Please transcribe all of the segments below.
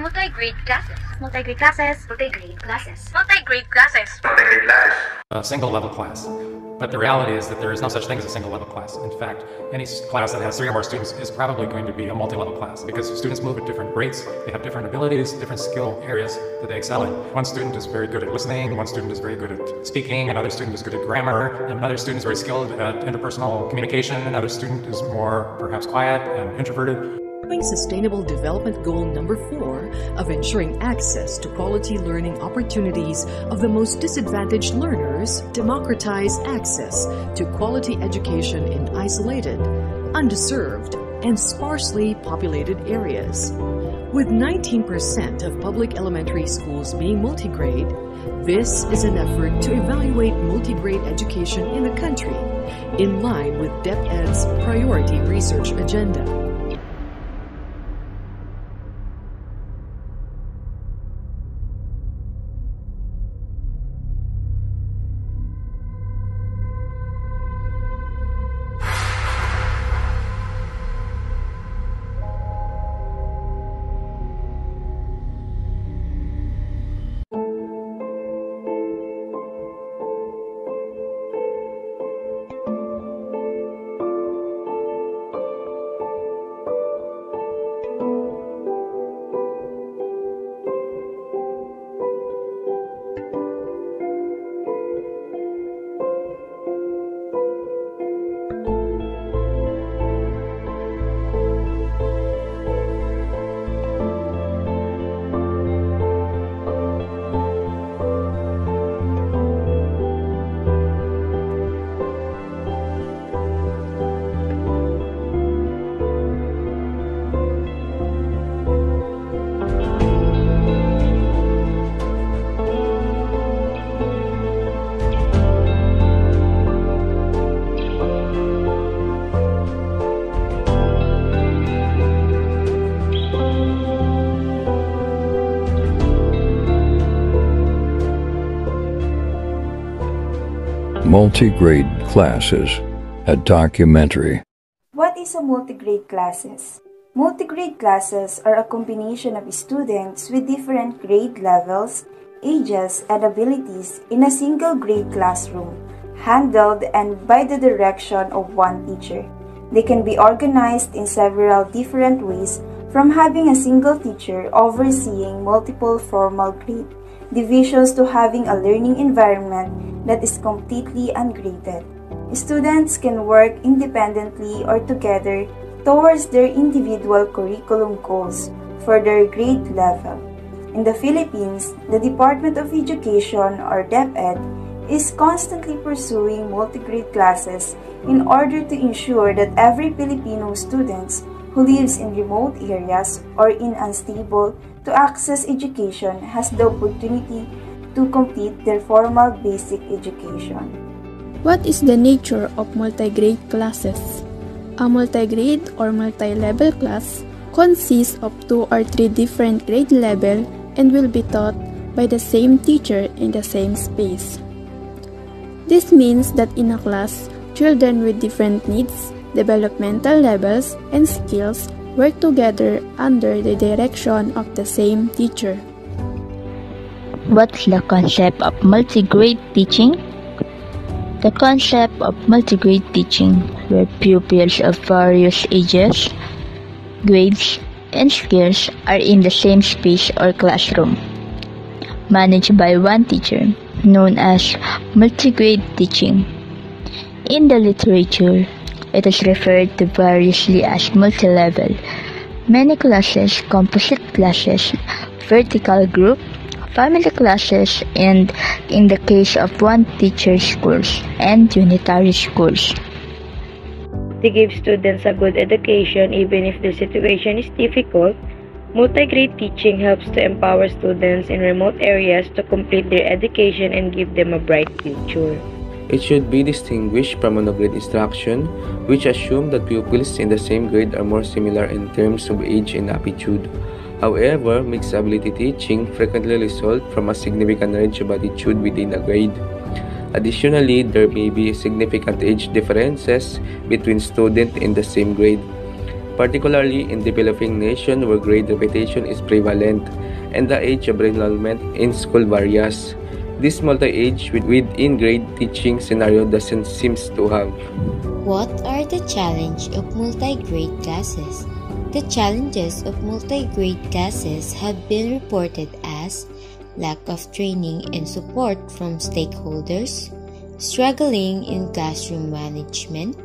Multi-grade classes. Multi-grade classes. Multi-grade classes. Multi-grade classes. Multi-grade class. A single level class. But the reality is that there is no such thing as a single level class. In fact, any class that has 3 or more students is probably going to be a multi-level class because students move at different rates, they have different abilities, different skill areas that they excel in. One student is very good at listening, one student is very good at speaking, another student is good at grammar, another student is very skilled at interpersonal communication, another student is more perhaps quiet and introverted. Sustainable Development Goal number 4 of ensuring access to quality learning opportunities of the most disadvantaged learners, democratize access to quality education in isolated, underserved, and sparsely populated areas. With 19% of public elementary schools being multi-grade, this is an effort to evaluate multi-grade education in the country in line with DepEd's priority research agenda. Multi-grade classes, a documentary. What is a multi-grade classes? Multi-grade classes are a combination of students with different grade levels, ages, and abilities in a single grade classroom, handled and by the direction of one teacher. They can be organized in several different ways, from having a single teacher overseeing multiple formal grade divisions to having a learning environment that is completely ungraded. Students can work independently or together towards their individual curriculum goals for their grade level. In the Philippines, the Department of Education, or DepEd, is constantly pursuing multi-grade classes in order to ensure that every Filipino student who lives in remote areas or in unstable to access education has the opportunity to complete their formal basic education. What is the nature of multi-grade classes? A multi-grade or multi-level class consists of 2 or 3 different grade levels and will be taught by the same teacher in the same space. This means that in a class, children with different needs, developmental levels, and skills work together under the direction of the same teacher. What's the concept of multi-grade teaching? The concept of multi-grade teaching, where pupils of various ages, grades, and skills are in the same space or classroom, managed by one teacher, known as multi-grade teaching. In the literature, it is referred to variously as multi-level, many classes, composite classes, vertical group, family classes, and in the case of one teacher schools and unitary schools. To give students a good education even if their situation is difficult, multi-grade teaching helps to empower students in remote areas to complete their education and give them a bright future. It should be distinguished from monograde instruction, which assume that pupils in the same grade are more similar in terms of age and aptitude. However, mixed ability teaching frequently results from a significant range of attitude within a grade. Additionally, there may be significant age differences between students in the same grade. particularly in developing nations where grade repetition is prevalent and the age of enrollment in school varies. This multi-age within grade teaching scenario doesn't seem to have. What are the challenges of multi-grade classes? The challenges of multi-grade classes have been reported as lack of training and support from stakeholders, struggling in classroom management,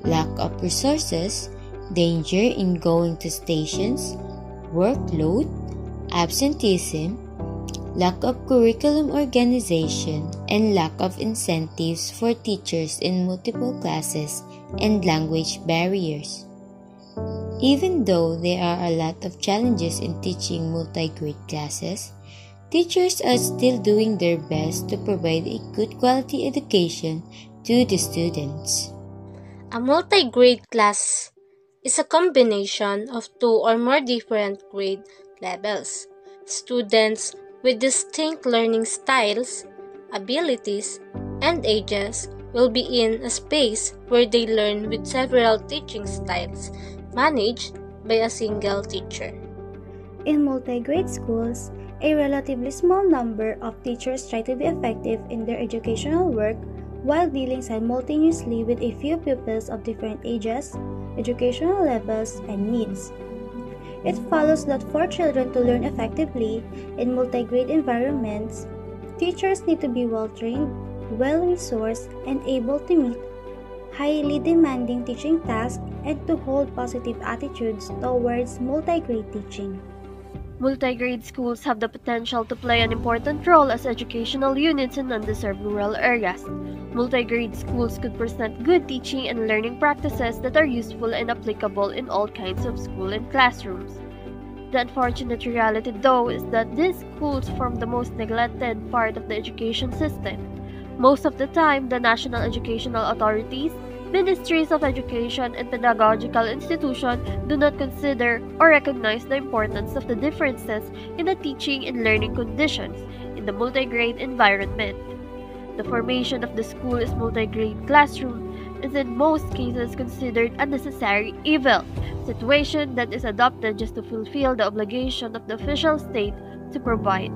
lack of resources, danger in going to stations, workload, absenteeism, lack of curriculum organization, and lack of incentives for teachers in multiple classes, and language barriers. Even though there are a lot of challenges in teaching multi-grade classes, teachers are still doing their best to provide a good quality education to the students. A multi-grade class is a combination of two or more different grade levels. Students with distinct learning styles, abilities, and ages will be in a space where they learn with several teaching styles managed by a single teacher. In multi-grade schools, a relatively small number of teachers try to be effective in their educational work while dealing simultaneously with a few pupils of different ages, educational levels, and needs. It follows that for children to learn effectively in multi-grade environments, teachers need to be well-trained, well-resourced, and able to meet highly demanding teaching tasks and to hold positive attitudes towards multi-grade teaching. Multi-grade schools have the potential to play an important role as educational units in underserved rural areas. Multi-grade schools could present good teaching and learning practices that are useful and applicable in all kinds of school and classrooms. The unfortunate reality, though, is that these schools form the most neglected part of the education system. Most of the time, the national educational authorities, ministries of education, and pedagogical institutions do not consider or recognize the importance of the differences in the teaching and learning conditions in the multi-grade environment. The formation of the school's multi-grade classroom is in most cases considered a necessary evil, situation that is adopted just to fulfill the obligation of the official state to provide.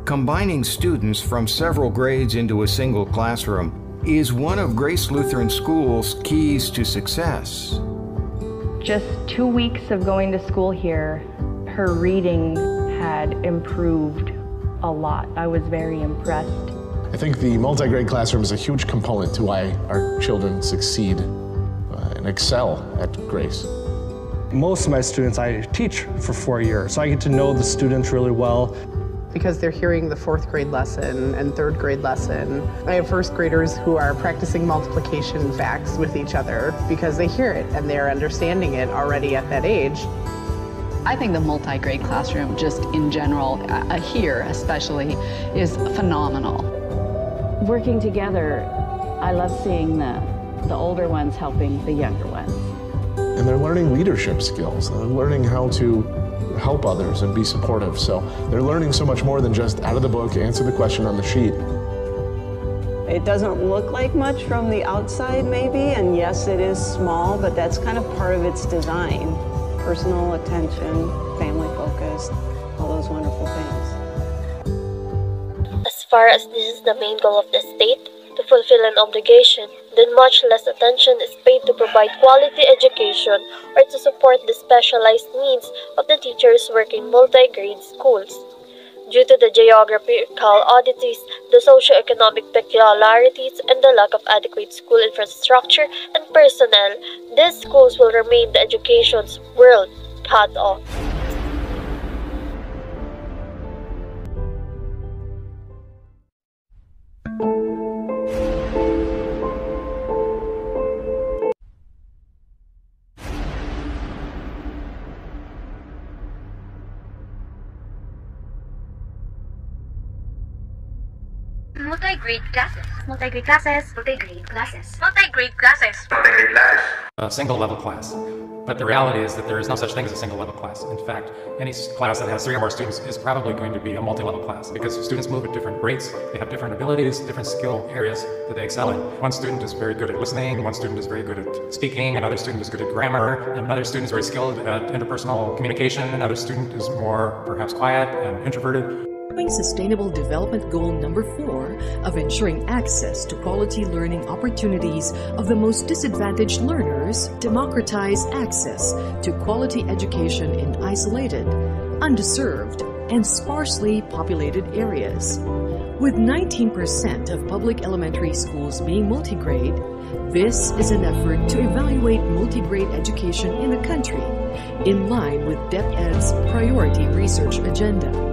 Combining students from several grades into a single classroom is one of Grace Lutheran School's keys to success. Just 2 weeks of going to school here, her reading had improved a lot. I was very impressed. I think the multi-grade classroom is a huge component to why our children succeed and excel at Grace. Most of my students I teach for 4 years, so I get to know the students really well. Because they're hearing the 4th grade lesson and 3rd grade lesson. I have 1st graders who are practicing multiplication facts with each other because they hear it and they're understanding it already at that age. I think the multi-grade classroom, just in general, here especially, is phenomenal. Working together, I love seeing the older ones helping the younger ones. And they're learning leadership skills. They're learning how to help others and be supportive. So they're learning so much more than just out of the book, answer the question on the sheet. It doesn't look like much from the outside maybe, and yes, it is small, but that's kind of part of its design. Personal attention, family focused, all those wonderful things. As far as this is the main goal of the state, to fulfill an obligation, then much less attention is paid to provide quality education or to support the specialized needs of the teachers working in multi-grade schools. Due to the geographical oddities, the socio-economic peculiarities, and the lack of adequate school infrastructure and personnel, these schools will remain the education's world cut off. Multi-grade classes. Multi-grade classes. Multi-grade classes. Multi-grade classes. A single level class. But the reality is that there is no such thing as a single level class. In fact, any class that has 3 or more students is probably going to be a multi-level class because students move at different rates, they have different abilities, different skill areas that they excel in. One student is very good at listening, one student is very good at speaking, another student is good at grammar, another student is very skilled at interpersonal communication, another student is more perhaps quiet and introverted. Sustainable Development Goal number 4 of ensuring access to quality learning opportunities of the most disadvantaged learners, democratize access to quality education in isolated, underserved, and sparsely populated areas. With 19% of public elementary schools being multi-grade, this is an effort to evaluate multi-grade education in the country, in line with DepEd's priority research agenda.